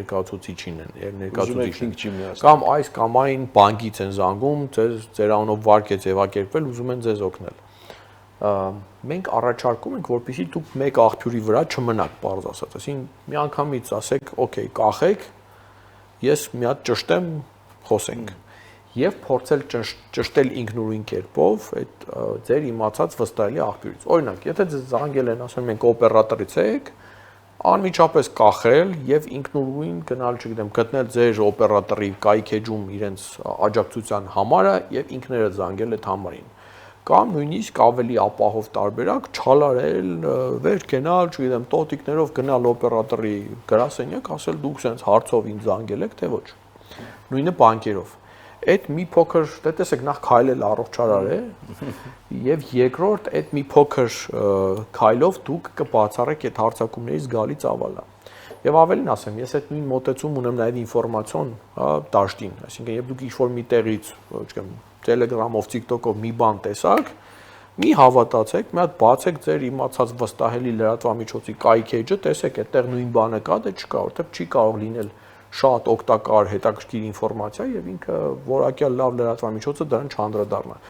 ներկայացուցիչին են, եւ ներկայացուցիչին կամ այս կամ այն բանկից են զանգում, ձեր անունով վարկ է ձևակերպվել, ուզում են ձեզ օգնել։ Մենք առաջարկում ենք, որպեսզի դուք մեկ աղբյուրի վրա չմնաք, բարձ ասած, այսինքն մի անգամից ասեք, օքեյ, կախեք, ես մի հատ ճշտեմ, խոսենք։ Եվ փորձել ճշտել ինքնուրույն կերպով այդ ձեր իմացած վստահելի աղբյուրից։ Օրինակ, եթե ձեզ զանգել են, ասում ենք օպերատորից եք, անմիջապես կախել եւ ինքնուրույն գնալ, չգիտեմ, գտնել ձեր օպերատորի կայքեջում իրենց աջակցության համարը եւ ինքներդ զանգել այդ համարին։ Կամ նույնիսկ ավելի ապահով տարբերակ չալարել, վեր գնալ, չգիտեմ, տոտիկներով գնալ օպերատորի գրասենյակ, ասել դուք sense հարցով ինձ զանգել եք, թե ոչ։ Նույնը բանկերով։ Այդ մի փոքր, դե տեսեք, նախ քայլել առողջարար է, եւ երկրորդ այդ մի փոքր քայլով դուք կբացառեք այդ հարցակումների զգալի ծավալը։ Եվ ավելին ասեմ, ես այդ նույն մոտեցում ունեմ նաեւ ինֆորմացիոն, դաշտին, այսինքն երբ դուք ինչ-որ մի տեղից, չգիտեմ, Telegram-ով, TikTok-ով մի բան տեսաք, մի հավատացեք, մի հատ բացեք ձեր իմացած վստահելի լրատվամիջոցի կայքեջը, տեսեք, այդտեղ նույն բանը կա, դե չկա, որտեղ չի կարող լինել շատ օգտակար հետաքրքիր ինֆորմացիա եւ ինքը որակյալ լավ լրատվամիջոցը դրան չանդրադառնա։